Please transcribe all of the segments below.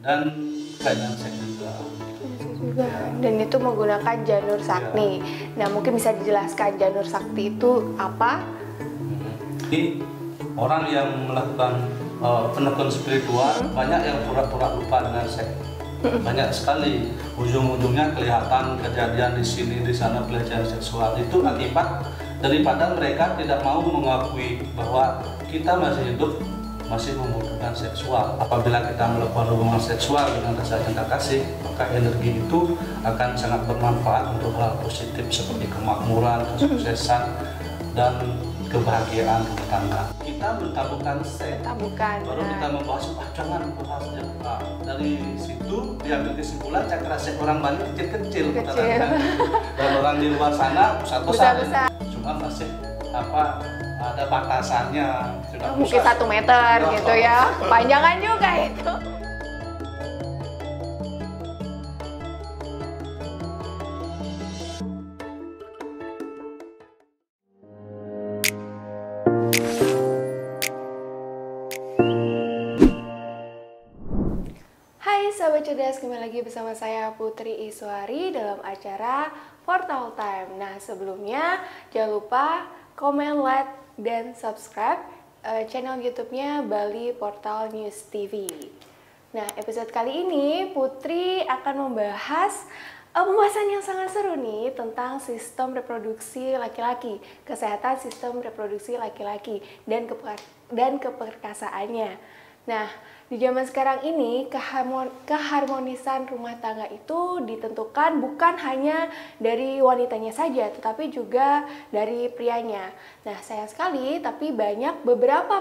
dan kelainan seks juga. Juga. Dan itu menggunakan janur sakti. Nah, mungkin bisa dijelaskan janur sakti itu apa? Ini orang yang melakukan penekun spiritual banyak yang pura-pura lupa dengan seks. Banyak sekali, ujung-ujungnya kelihatan kejadian di sini, di sana pelecehan seksual. Itu akibat daripada mereka tidak mau mengakui bahwa kita masih hidup, masih membutuhkan seksual. Apabila kita melakukan hubungan seksual dengan rasa cinta kasih, maka energi itu akan sangat bermanfaat untuk hal positif seperti kemakmuran, kesuksesan, dan kebahagiaan rumah tangga. Kita mentabungkan seks, baru kita membahas, jangan bahas jangka. Dari situ diambil kesimpulan cakra seks orang Bali kecil-kecil, dan orang di luar sana besar-besar. Cuma masih ada batasannya. Mungkin 1 meter gitu ya, kepanjangan juga itu. Hai Sobat Cerdas, kembali lagi bersama saya Putri Iswari dalam acara Portal Time. Nah, sebelumnya jangan lupa komen, like, dan subscribe channel YouTube-nya Bali Portal News TV. Nah, episode kali ini Putri akan membahas pembahasan yang sangat seru nih tentang sistem reproduksi laki-laki, kesehatan sistem reproduksi laki-laki, dan keperkasaannya. Nah, di zaman sekarang ini keharmonisan rumah tangga itu ditentukan bukan hanya dari wanitanya saja, tetapi juga dari prianya. Nah, sayang sekali, tapi beberapa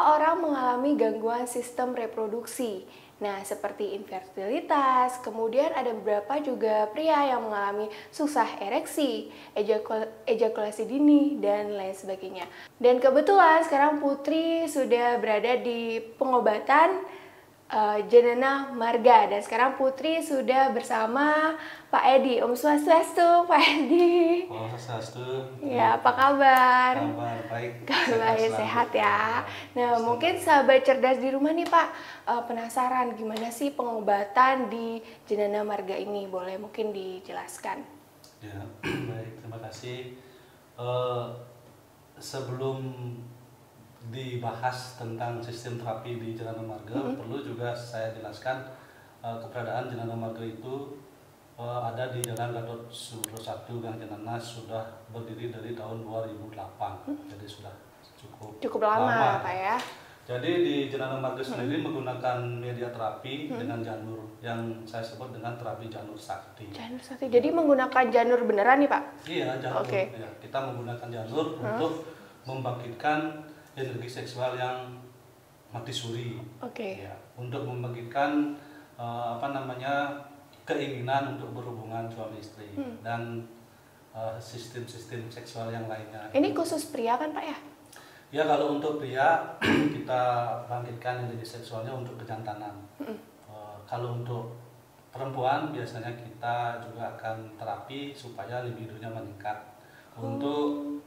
orang mengalami gangguan sistem reproduksi. Nah, seperti infertilitas, kemudian ada beberapa juga pria yang mengalami susah ereksi, ejakulasi dini, dan lain sebagainya. Dan kebetulan sekarang Putri sudah berada di pengobatan Janana Marga, dan sekarang Putri sudah bersama Pak Edi. Om Swastiastu, Pak Edi. Om Swastiastu. Ya, apa kabar? Kabar baik. Kabar sehat ya. Nah, mungkin sahabat cerdas di rumah nih Pak, penasaran gimana sih pengobatan di Janana Marga ini? Boleh mungkin dijelaskan? Ya, baik, terima kasih. Sebelum dibahas tentang sistem terapi di Janana Marga, perlu juga saya jelaskan keberadaan Janana Marga itu ada di Jalan Gatot Subroto 1 Gang Janana, sudah berdiri dari tahun 2008, jadi sudah cukup lama Pak ya. Jadi di Janana Marga sendiri menggunakan media terapi dengan janur yang saya sebut dengan terapi janur sakti. Janur sakti, jadi menggunakan janur beneran nih Pak? Iya, janur. Ya, kita menggunakan janur untuk membangkitkan energi seksual yang mati suri. Ya, untuk membangkitkan keinginan untuk berhubungan suami istri dan sistem-sistem seksual yang lainnya. Ini khusus pria kan Pak ya? Ya, kalau untuk pria kita bangkitkan energi seksualnya untuk kejantanan. Kalau untuk perempuan biasanya kita juga akan terapi supaya libidonya meningkat untuk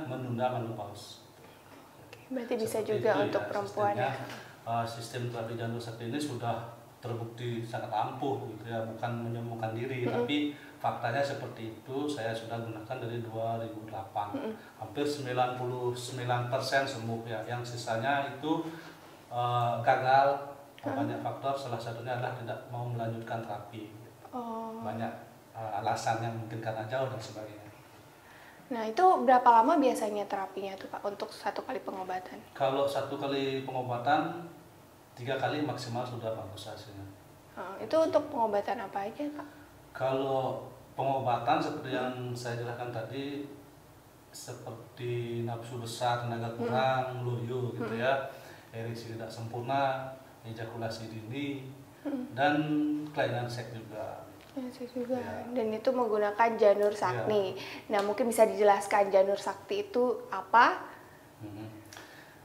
menunda menopause. Berarti bisa juga untuk perempuan ya. Sistem terapi janur sakti ini sudah terbukti sangat ampuh gitu ya, bukan menyembuhkan diri, tapi faktanya seperti itu. Saya sudah gunakan dari 2008. Hampir 99% sembuh ya. Yang sisanya itu gagal. Banyak faktor, salah satunya adalah tidak mau melanjutkan terapi. Banyak alasan yang mungkin karena jauh dan sebagainya. Nah, itu berapa lama biasanya terapinya tuh Pak untuk 1 kali pengobatan? Kalau 1 kali pengobatan 3 kali maksimal sudah bagus hasilnya. Itu untuk pengobatan apa aja Pak? Kalau pengobatan seperti yang saya jelaskan tadi, seperti nafsu besar, tenaga kurang, loyo gitu ya, ereksi tidak sempurna, ejakulasi dini, dan kelainan seks juga. Ya. Dan itu menggunakan janur sakti. Nah, mungkin bisa dijelaskan janur sakti itu apa?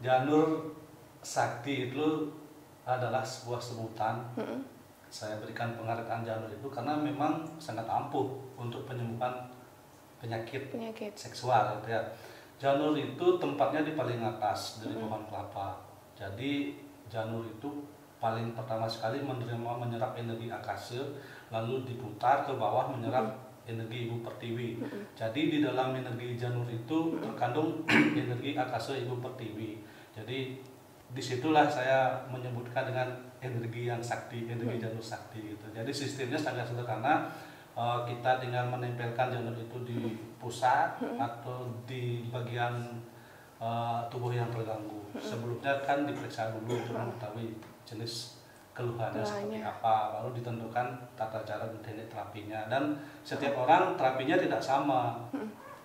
Janur sakti itu adalah sebuah sebutan. Saya berikan pengertian janur itu karena memang sangat ampuh untuk penyembuhan penyakit seksual gitu ya. Janur itu tempatnya di paling atas dari pohon kelapa. Jadi janur itu paling pertama sekali menyerap energi akase, lalu diputar ke bawah menyerap energi ibu pertiwi. Jadi di dalam energi janur itu terkandung energi akase ibu pertiwi. Jadi disitulah saya menyebutkan dengan energi yang sakti, energi janur sakti gitu. Jadi sistemnya sangat sederhana. Kita tinggal menempelkan janur itu di pusat atau di bagian tubuh yang terganggu. Sebelumnya kan diperiksa dulu untuk mengetahui jenis keluhannya seperti apa, baru ditentukan tata cara dan teknik terapinya. Dan setiap orang terapinya tidak sama,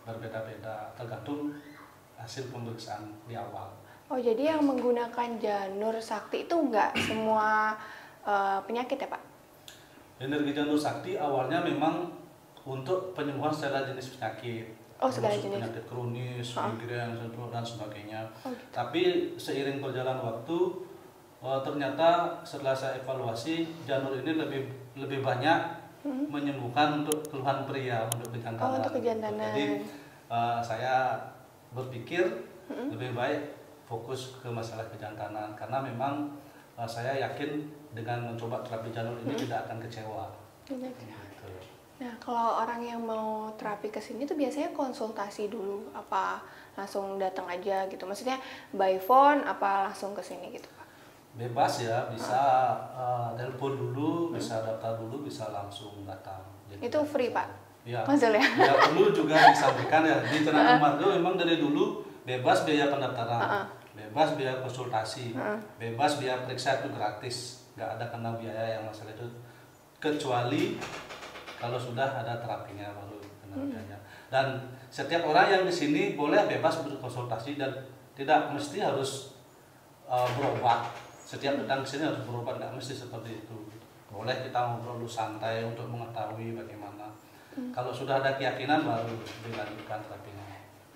berbeda-beda, tergantung hasil pemeriksaan di awal. Oh, jadi yang menggunakan janur sakti itu enggak semua penyakit ya Pak? Energi janur sakti awalnya memang untuk penyembuhan secara jenis penyakit. Oh, segala jenis. Penyakit kronis, migrain, dan sebagainya. Oh, gitu. Tapi seiring berjalan waktu, ternyata setelah saya evaluasi, janur ini lebih banyak menyembuhkan untuk keluhan pria, untuk kejantanan. Oh, untuk kejantanan. Jadi saya berpikir lebih baik fokus ke masalah kejantanan, karena memang saya yakin dengan mencoba terapi janur ini tidak akan kecewa. Gitu. Nah, kalau orang yang mau terapi ke sini tuh biasanya konsultasi dulu, apa langsung datang aja gitu? Maksudnya by phone apa langsung ke sini gitu Pak? Bebas ya, bisa telepon dulu, bisa daftar dulu, bisa langsung datang. Jadi itu free Pak? Ya, Maksudnya? ya perlu juga disampaikan ya, di Ternate Marga memang dari dulu bebas biaya pendaftaran, bebas biaya konsultasi, bebas biaya periksa itu gratis, nggak ada kena biaya yang masalah itu, kecuali kalau sudah ada terapinya baru kena biaya. Dan setiap orang yang di sini boleh bebas berkonsultasi dan tidak mesti harus berobat. Setiap datang ke sini harus berobat, nggak mesti seperti itu. Boleh kita ngobrol dulu santai untuk mengetahui bagaimana. Kalau sudah ada keyakinan baru dilanjutkan terapinya.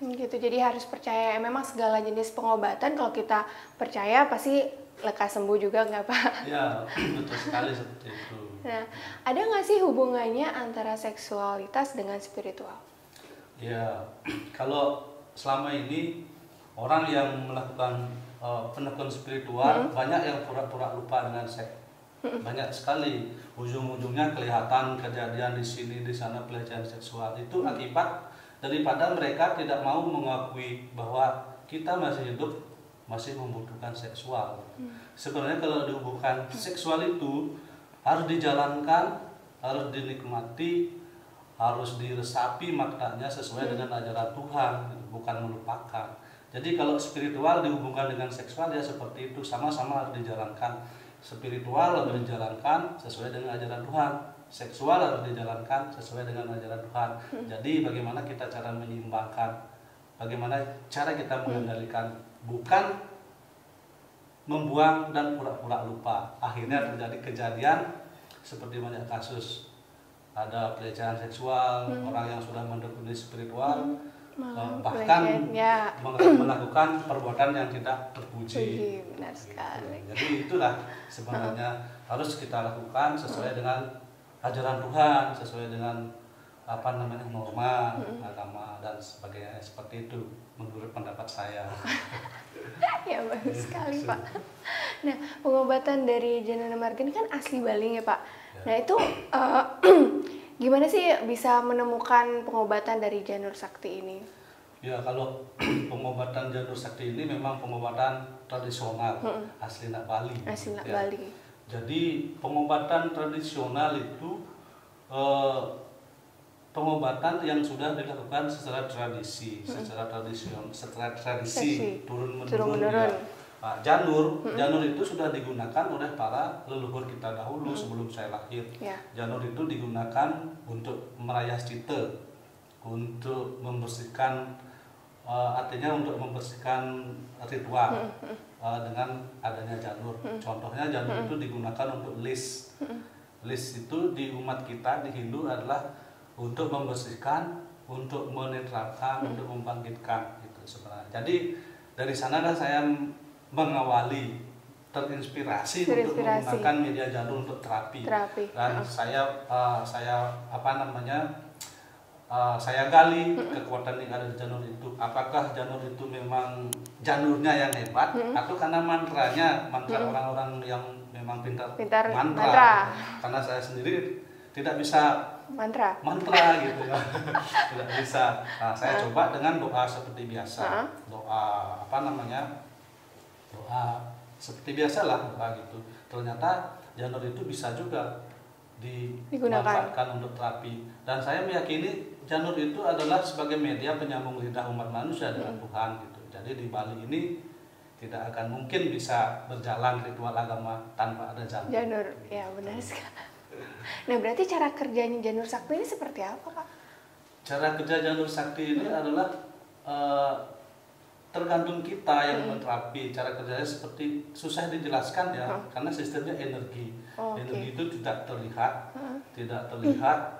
Gitu, jadi harus percaya memang segala jenis pengobatan kalau kita percaya pasti lekas sembuh juga nggak Pak? Ya, betul sekali seperti itu. Nah, ada nggak sih hubungannya antara seksualitas dengan spiritual? Ya, kalau selama ini orang yang melakukan pendekatan spiritual banyak yang pura-pura lupa dengan seks. Banyak sekali ujung-ujungnya kelihatan kejadian di sini di sana pelecehan seksual. Itu akibat daripada mereka tidak mau mengakui bahwa kita masih hidup, masih membutuhkan seksual. Sebenarnya kalau dihubungkan seksual itu harus dijalankan, harus dinikmati, harus diresapi maknanya sesuai dengan ajaran Tuhan, bukan melupakan. Jadi kalau spiritual dihubungkan dengan seksual ya seperti itu, sama-sama harus dijalankan. Spiritual harus dijalankan sesuai dengan ajaran Tuhan, seksual harus dijalankan sesuai dengan ajaran Tuhan. Jadi bagaimana kita cara menyeimbangkan, bagaimana cara kita mengendalikan, bukan membuang dan pura-pura lupa. Akhirnya terjadi kejadian seperti banyak kasus, ada pelecehan seksual, orang yang sudah mendekati spiritual bahkan melakukan perbuatan yang tidak terpuji. Benar sekali. Jadi itulah sebenarnya harus kita lakukan sesuai dengan ajaran Tuhan, sesuai dengan norma agama dan sebagainya, seperti itu menurut pendapat saya. Ya bagus sekali Pak. Nah, pengobatan dari Janur Marga ini kan asli Bali ya Pak. Ya. Nah itu gimana sih bisa menemukan pengobatan dari Janur Sakti ini? Ya, kalau pengobatan Janur Sakti ini memang pengobatan tradisional asli nak Bali. Asli nak ya. Bali. Jadi pengobatan tradisional itu pengobatan yang sudah dilakukan secara tradisi, secara tradisi turun-menurun. Ya. Nah, janur itu sudah digunakan oleh para leluhur kita dahulu sebelum saya lahir. Ya. Janur itu digunakan untuk merayas cita, untuk membersihkan, artinya untuk membersihkan ritual dengan adanya janur. Contohnya janur itu digunakan untuk lis. Lis itu di umat kita di Hindu adalah untuk membersihkan, untuk menetralkan, untuk membangkitkan gitu sebenarnya. Jadi dari sana kan saya mengawali terinspirasi untuk menggunakan media janur untuk terapi. Dan saya saya gali kekuatan yang ada di janur itu. Apakah janur itu memang janurnya yang hebat atau karena mantra orang-orang yang memang pintar mantra. Karena saya sendiri tidak bisa mantra gitu ya. Tidak bisa. Nah, saya coba dengan doa seperti biasa. Doa doa seperti biasalah, doa gitu. Ternyata janur itu bisa juga dimanfaatkan untuk terapi, dan saya meyakini janur itu adalah sebagai media penyambung lidah umat manusia dengan Tuhan gitu. Jadi di Bali ini tidak akan mungkin bisa berjalan ritual agama tanpa ada janur. Ya benar sekali. Nah berarti cara kerjanya janur sakti ini seperti apa, Pak? Cara kerja janur sakti ini adalah tergantung kita yang menterapi. Cara kerjanya seperti susah dijelaskan ya, karena sistemnya energi. Energi itu tidak terlihat,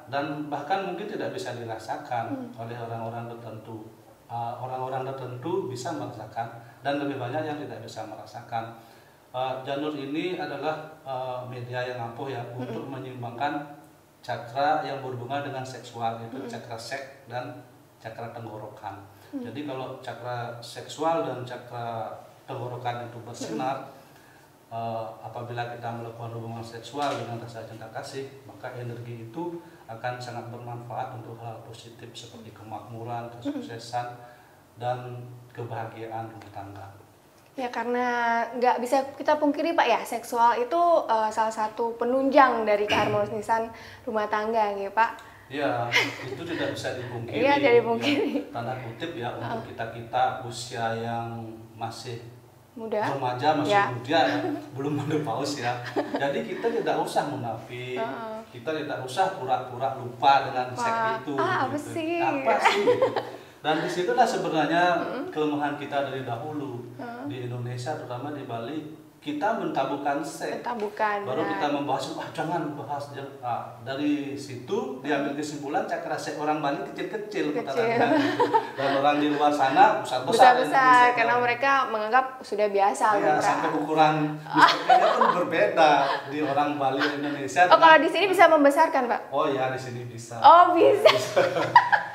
dan bahkan mungkin tidak bisa dirasakan oleh orang-orang tertentu. Orang-orang tertentu bisa merasakan, dan lebih banyak yang tidak bisa merasakan. Janur ini adalah media yang ampuh ya untuk menyeimbangkan cakra yang berhubungan dengan seksual, yaitu cakra seks dan cakra tenggorokan. Jadi kalau cakra seksual dan cakra tenggorokan itu bersinar, apabila kita melakukan hubungan seksual dengan rasa cinta kasih, maka energi itu akan sangat bermanfaat untuk hal positif seperti kemakmuran, kesuksesan, dan kebahagiaan rumah tangga. Ya karena nggak bisa kita pungkiri Pak ya, seksual itu salah satu penunjang dari keharmonisan rumah tangga ya Pak. Ya, itu tidak bisa dipungkiri. Iya, tidak dipungkiri. Ya, tanda kutip ya, untuk kita usia yang masih muda, remaja, masih muda ya, belum menopause ya. Jadi kita tidak usah munafik, kita tidak usah pura-pura lupa dengan seks itu. Apa gitu. sih? Apa sih? Dan disitulah sebenarnya kelemahan kita dari dahulu di Indonesia, terutama di Bali. Kita mentabukan seks, baru kita membahas, jangan bahas. Dari situ diambil kesimpulan cakra seks orang Bali kecil-kecil, dan orang di luar sana besar-besar, karena mereka menganggap sudah biasa. Ya, sampai ukuran bisnisnya pun berbeda di orang Bali dan Indonesia. Kalau di sini bisa membesarkan Pak? Oh ya, di sini bisa. Oh bisa.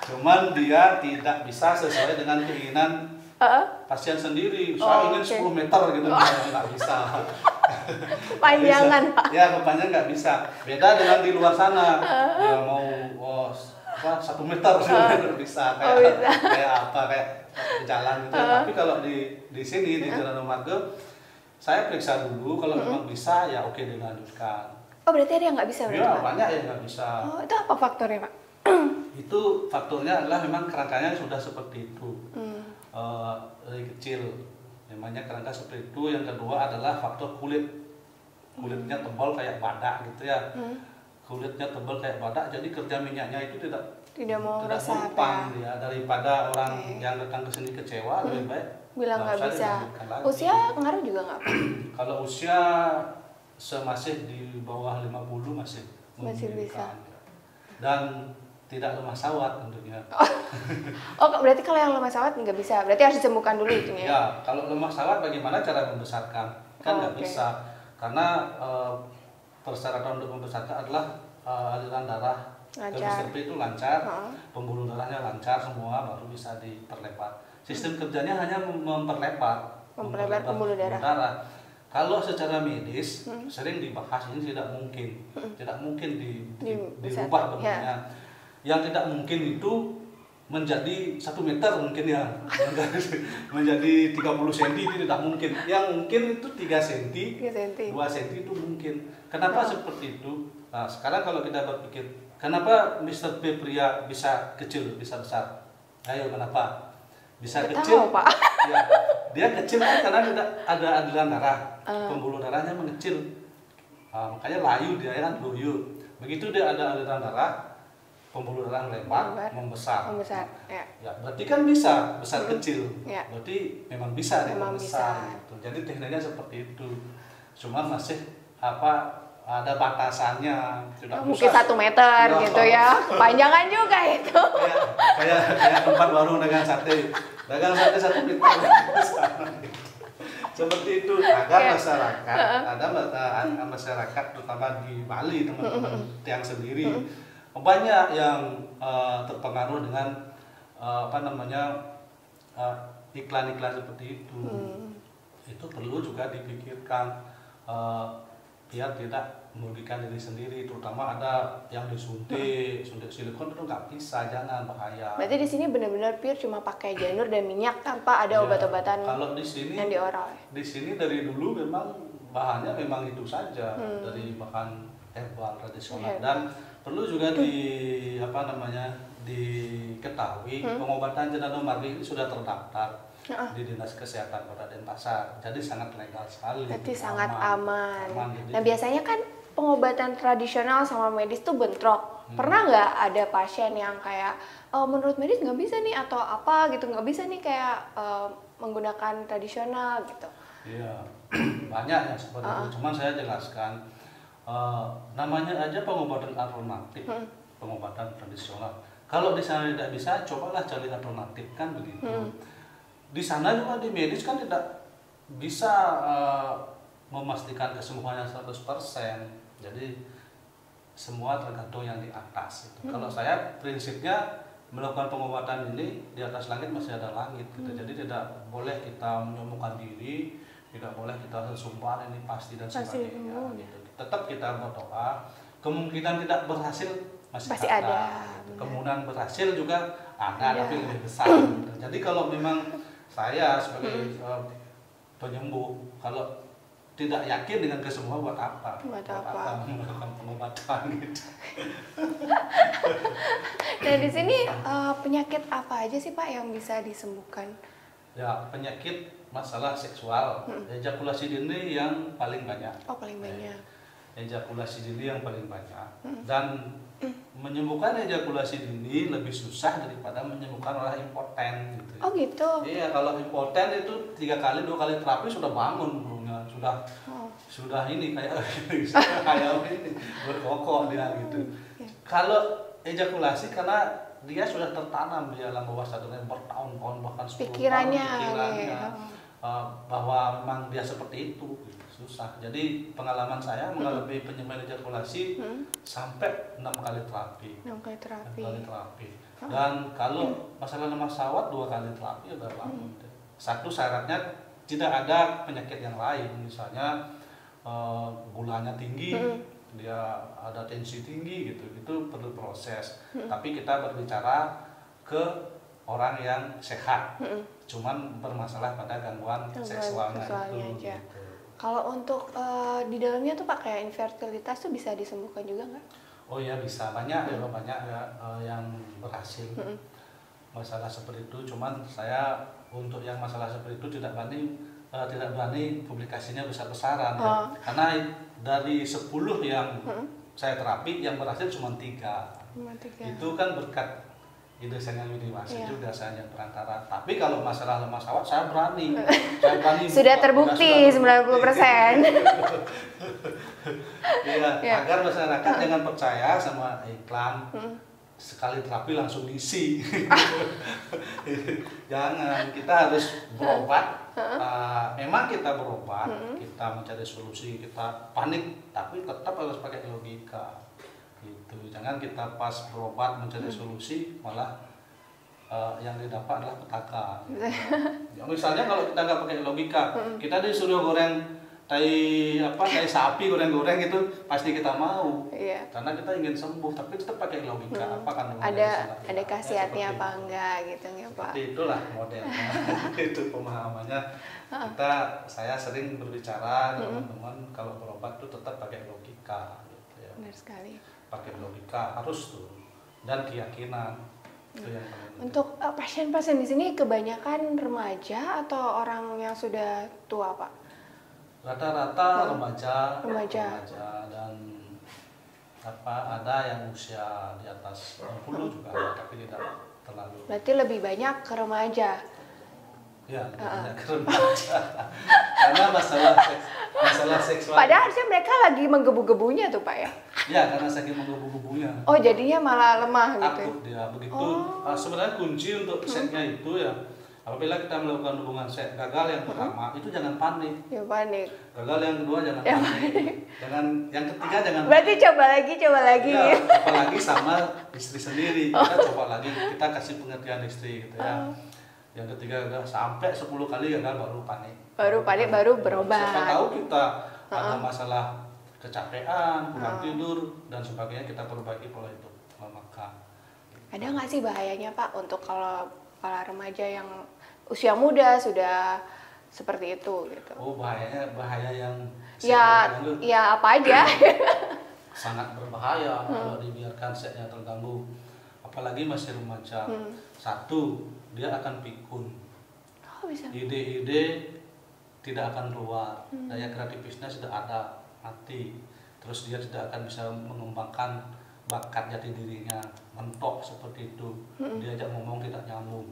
Cuman dia tidak bisa sesuai dengan keinginan pasien sendiri. Saya ingin 10 meter gitu, nggak bisa. Kepanjangan Pak. Ya, kepanjangan nggak bisa. Beda dengan di luar sana. Dia mau 1 meter bisa. Kayak jalan gitu. Tapi kalau di sini di Jalan Marga, saya periksa dulu. Kalau memang bisa, ya oke dilanjutkan. Oh berarti ada yang nggak bisa? Ya banyak yang nggak bisa. Oh itu apa faktornya Pak? Itu faktornya adalah memang kerangkanya sudah seperti itu. Dari kecil namanya kerangka seperti itu. Yang kedua adalah faktor kulitnya tebal kayak badak gitu ya. Kulitnya tebal kayak badak, jadi kerja minyaknya itu tidak mempan ya. Daripada orang yang datang ke sini kecewa, lebih baik bilang nggak bisa. Usia pengaruh juga nggak Pak? Kalau usia masih di bawah 50 masih bisa. Dan tidak lemah sawat tentunya. Oh berarti kalau yang lemah sawat nggak bisa, berarti harus disembuhkan dulu itu ya? Ya, kalau lemah sawat bagaimana cara membesarkan? Kan nggak bisa, karena persyaratan untuk membesarkan adalah aliran darah ke Mr. P itu lancar, pembuluh darahnya lancar semua, baru bisa diperlebar. Sistem kerjanya hanya memperlebar pembuluh darah. Kalau secara medis sering dibahas ini tidak mungkin dirubah bentuknya. Yang tidak mungkin itu menjadi 1 meter mungkin ya, menjadi 30 cm itu tidak mungkin. Yang mungkin itu 3 cm, 2 cm itu mungkin. Kenapa seperti itu? Nah, sekarang kalau kita berpikir, kenapa Mr. P pria bisa kecil, bisa besar? Ayo kenapa? Bisa kecil, Pak. Ya, dia kecil kan karena tidak ada aliran darah, pembuluh darahnya mengecil. Makanya layu, dia kan loyo. Begitu dia ada aliran darah, pembuluh darah lebar, membesar. Ya. Ya, berarti kan bisa besar kecil. Ya. Berarti memang bisa membesar. Gitu. Jadi tekniknya seperti itu. Cuma masih ada batasannya. Mungkin 1 meter gitu ya. Kepanjangan juga itu. Kayak tempat warung dagang sate. Dagang sate 1 meter. Seperti itu agar masyarakat, ada masyarakat terutama di Bali teman-teman yang sendiri, banyak yang terpengaruh dengan apa namanya iklan-iklan seperti itu. Itu perlu juga dipikirkan biar tidak merugikan diri sendiri, terutama ada yang disuntik silikon itu nggak bisa, jangan, bahaya. Berarti di sini benar-benar pure cuma pakai janur dan minyak tanpa ada obat-obatan kalau di sini yang dioral. Di sini dari dulu memang bahannya memang itu saja, dari bahan herbal tradisional. Dan perlu juga diketahui pengobatan Jenado Marli ini sudah terdaftar di Dinas Kesehatan Kota Denpasar, jadi sangat legal sekali. Berarti sangat aman. Jadi, nah biasanya kan pengobatan tradisional sama medis tuh bentrok. Pernah nggak ada pasien yang kayak menurut medis nggak bisa nih atau apa gitu, nggak bisa nih kayak menggunakan tradisional gitu? Iya, banyak yang seperti itu. Cuman saya jelaskan, namanya aja pengobatan alternatif, pengobatan tradisional. Kalau di sana tidak bisa, cobalah cari alternatif, kan begitu. Di sana juga di medis kan tidak bisa memastikan kesembuhannya 100%. Jadi semua tergantung yang di atas itu. Kalau saya prinsipnya melakukan pengobatan ini di atas langit masih ada langit gitu. Jadi tidak boleh kita menyombongkan diri, tidak boleh kita sumpah ini pasti dan sebagainya gitu. Tetap kita berdoa, kemungkinan tidak berhasil masih ada. Kemungkinan berhasil juga ada, tapi lebih besar gitu. Jadi kalau memang saya sebagai penyembuh, kalau tidak yakin dengan kesembuhan, buat apa melakukan pengobatan gitu. Nah di sini penyakit apa aja sih Pak yang bisa disembuhkan? Ya, penyakit masalah seksual, ejakulasi dini yang paling banyak. Oh, paling banyak. Ejakulasi dini yang paling banyak. Dan menyembuhkan ejakulasi dini lebih susah daripada menyembuhkan orang impoten gitu. Oh gitu. Iya, kalau impoten itu 3 kali 2 kali terapi sudah bangun bulunya, sudah ini kayak ini berkokok dia gitu. Kalau ejakulasi karena dia sudah tertanam di alam bawah sadarnya bertahun-tahun, bahkan 10 pikirannya, bahwa memang dia seperti itu. Susah. Jadi pengalaman saya mengalami penyembuhan ejakulasi sampai 6 kali terapi. 6 kali terapi. 6 kali terapi. Dan kalau masalah lemak sawat 2 kali terapi udah bangun. Satu syaratnya tidak ada penyakit yang lain, misalnya gulanya tinggi, dia ada tensi tinggi gitu, itu perlu proses. Tapi kita berbicara ke orang yang sehat, cuman bermasalah pada gangguan seksualnya itu. Gitu. Kalau untuk di dalamnya tuh Pak kayak infertilitas tuh bisa disembuhkan juga nggak? Oh ya bisa, banyak yang berhasil. Masalah seperti itu, cuman saya untuk yang masalah seperti itu tidak berani publikasinya besar-besaran ya. Karena dari 10 yang saya terapi yang berhasil cuma 3. Itu kan berkat ide saya Widiwasi juga, saya yang perantara. Tapi kalau masalah lemak sawat saya berani. Sudah terbukti 90%. Iya, agar masyarakat jangan percaya sama iklan. Sekali terapi langsung isi. Jangan, kita harus berobat. Memang kita berobat, kita mencari solusi, kita panik, tapi tetap harus pakai logika. Gitu. Jangan kita pas berobat mencari solusi malah yang didapat adalah petaka. Ya, misalnya kalau kita nggak pakai logika, kita disuruh goreng tai sapi, goreng-goreng itu pasti kita mau. Karena kita ingin sembuh, tapi tetap pakai logika. Apa kan ada khasiatnya apa enggak gitu ya Pak. Seperti itulah modelnya. Itu pemahamannya. Saya sering berbicara teman-teman kalau berobat tuh tetap pakai logika gitu ya. Benar sekali. Pakai logika harus tuh, dan keyakinan itu yang paling penting. Untuk pasien-pasien di sini kebanyakan remaja atau orang yang sudah tua Pak? Rata-rata remaja dan ada yang usia di atas 60 juga ada, tapi tidak terlalu. Berarti lebih banyak ke remaja. Ya, banyak ke remaja. Karena masalah seksual. Padahal harusnya mereka lagi menggebu-gebunya tuh Pak ya? Ya, karena saking menggebu-gebunya. Oh, jadinya malah lemah gitu. Takut dia begitu. Sebenarnya kunci untuk setnya itu ya Apabila kita melakukan hubungan seks gagal yang pertama, itu jangan panik. Ya panik. Gagal yang kedua jangan panik. Jangan yang ketiga jangan. Berarti coba lagi. Ya, apalagi sama istri sendiri. Kita coba lagi, kita kasih pengertian istri gitu ya. Yang ketiga udah sampai 10 kali gagal baru panik. Baru panik, baru berobat. Siapa tahu kita ada masalah kecapean, kurang tidur dan sebagainya, kita perbaiki pola hidup makan. Ada nggak sih bahayanya Pak untuk kalau para remaja yang usia muda sudah seperti itu gitu? Oh, bahaya yang ya apa aja. Sangat berbahaya kalau dibiarkan seksnya terganggu, apalagi masih remaja. Satu, dia akan pikun. Oh, bisa. Ide-ide tidak akan keluar, daya kreativitasnya sudah ada, mati. Terus dia tidak akan bisa mengembangkan bakat jati dirinya, mentok seperti itu. Diajak ngomong tidak nyambung.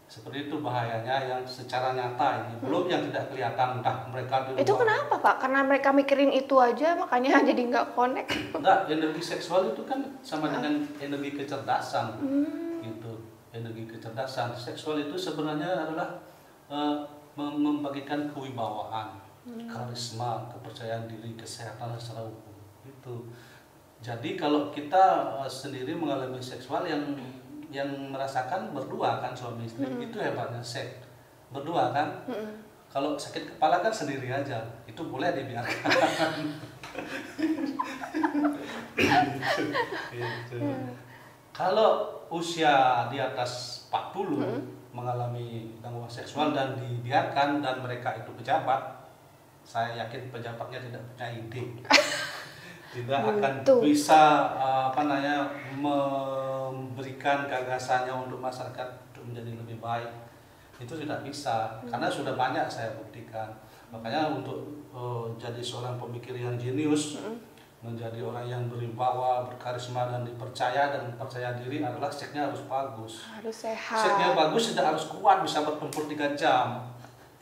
Seperti itu bahayanya yang secara nyata ini. Belum yang tidak kelihatan, entah mereka di rumah. Itu kenapa Pak? Karena mereka mikirin itu aja makanya jadi nggak connect. Enggak, energi seksual itu kan sama dengan energi kecerdasan. Gitu. Energi kecerdasan. Seksual itu sebenarnya adalah membagikan kewibawaan, karisma, kepercayaan diri, kesehatan secara umum. Itu. Jadi kalau kita sendiri mengalami seksual yang merasakan berdua kan suami istri, itu hebatnya seks berdua kan. Kalau sakit kepala kan sendiri aja, itu boleh dibiarkan. Gitu. Kalau usia di atas 40 mengalami gangguan seksual dan dibiarkan dan mereka itu pejabat, saya yakin pejabatnya tidak punya ide. Tidak akan bisa memberikan gagasannya untuk masyarakat untuk menjadi lebih baik. Itu tidak bisa karena sudah banyak saya buktikan. Makanya untuk jadi seorang pemikir yang jenius, menjadi orang yang berwibawa, berkarisma dan dipercaya dan percaya diri adalah seksnya harus bagus. Harus sehat. Seksnya bagus, tidak harus kuat, bisa bertempur 3 jam.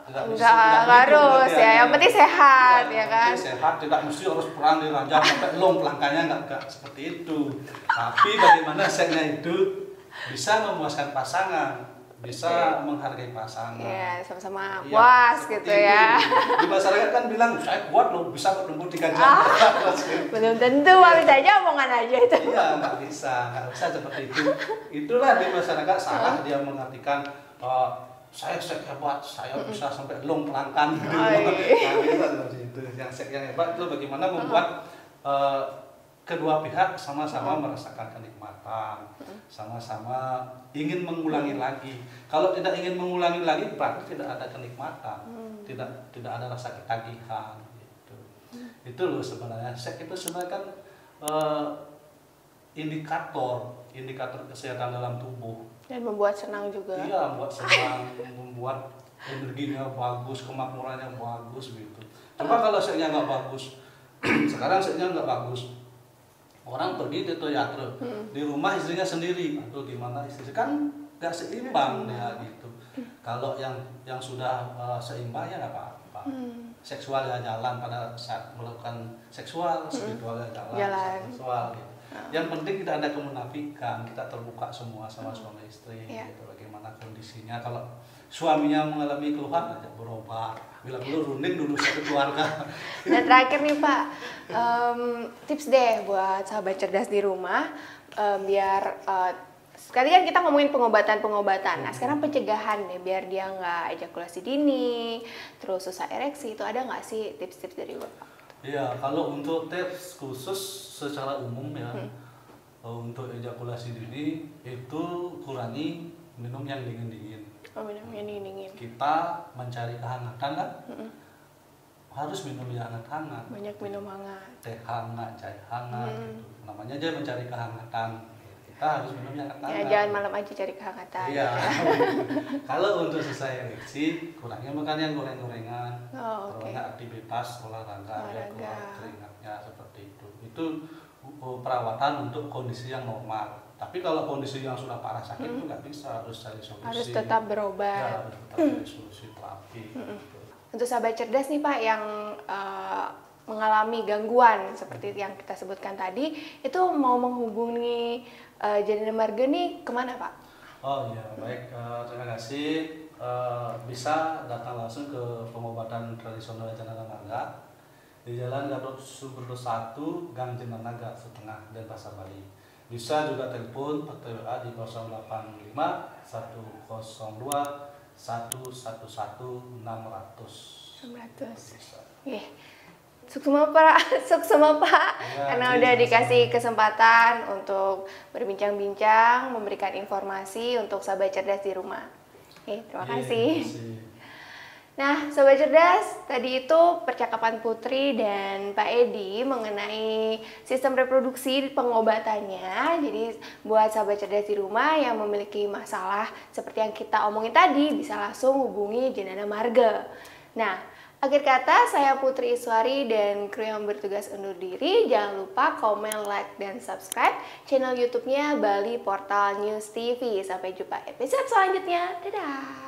Enggak harus ya, yang penting sehat ya kan. Sehat, tidak mesti harus perang di ranjang sampai long pelangkanya, enggak seperti itu. Tapi bagaimana seksnya itu bisa memuaskan pasangan, bisa menghargai pasangan. Iya, sama-sama puas gitu ya. Di masyarakat kan bilang, saya kuat loh, bisa bertempur 3 jam. Belum tentu, bisa aja omongan aja itu. Iya, nggak bisa seperti itu. Itulah di masyarakat salah dia mengartikan saya seks hebat, saya bisa sampai long pelangkan gitu. Yang seks yang hebat itu bagaimana membuat kedua pihak sama-sama merasakan kenikmatan, sama-sama ingin mengulangi lagi. Kalau tidak ingin mengulangi lagi berarti tidak ada kenikmatan, tidak ada rasa ketagihan gitu. Itu loh sebenarnya seks itu sebenarnya kan indikator kesehatan dalam tubuh. Dan membuat senang juga. Iya, membuat senang, membuat energinya bagus, kemakmurannya bagus gitu. Coba kalau seksnya nggak bagus, sekarang seksnya nggak bagus, orang pergi ke teater, di rumah istrinya sendiri, atau gimana istri kan nggak seimbang ya gitu. Kalau yang sudah seimbang ya nggak apa-apa. Seksualnya jalan pada saat melakukan seksual, spiritualnya jalan. Seksual gitu. Yang penting tidak ada kemunafikan, kita terbuka semua sama suami istri gitu, bagaimana kondisinya. Kalau suaminya mengalami keluhan ajak berobat, bila perlu runding dulu satu keluarga. Nah terakhir nih Pak, tips deh buat sahabat cerdas di rumah, biar sekali kan kita ngomongin pengobatan. Nah sekarang pencegahan deh, biar dia nggak ejakulasi dini, terus susah ereksi, itu ada nggak sih tips-tips dari Bapak? Iya, kalau untuk tips khusus secara umum ya, untuk ejakulasi dini itu kurangi minum yang dingin-dingin. Oh, minum yang dingin-dingin. Kita mencari kehangatan kan, harus minum yang hangat-hangat. Banyak minum hangat. Teh hangat, cair hangat, gitu. Namanya aja mencari kehangatan. Kita harus minum yang hangat-hangat. Ya, jangan malam aja cari kehangatan. Iya. Kalau untuk susah ereksi, kurangnya makan yang goreng-gorengan. Kurangnya aktivitas olahraga, ya keluar keringatnya seperti itu. Itu perawatan untuk kondisi yang normal. Tapi kalau kondisi yang sudah parah sakit itu nggak bisa, harus cari solusi. Harus tetap berobat. Ya, harus tetap cari solusi terapi. Gitu. Untuk sahabat cerdas nih Pak yang mengalami gangguan seperti yang kita sebutkan tadi, itu mau menghubungi Janina Marga nih kemana Pak? Oh iya, baik, terima kasih. bisa datang langsung ke pengobatan tradisional Janana Marga di Jalan Gatot Subroto 1, Gang Jenanaga Setengah, Denpasar, Bali. Bisa juga telepon atau WA di 085 102 111 600. 600. Sukses Pak, sukses Pak, Ya, karena udah dikasih kesempatan untuk berbincang-bincang, memberikan informasi untuk sahabat cerdas di rumah. Terima kasih. Nah, Sobat Cerdas, tadi itu percakapan Putri dan Pak Edi mengenai sistem reproduksi pengobatannya. Jadi, buat Sobat Cerdas di rumah yang memiliki masalah seperti yang kita omongin tadi, bisa langsung hubungi Janana Marga. Nah, akhir kata, saya Putri Iswari dan kru yang bertugas undur diri. Jangan lupa komen, like, dan subscribe channel YouTube-nya Bali Portal News TV. Sampai jumpa episode selanjutnya. Dadah!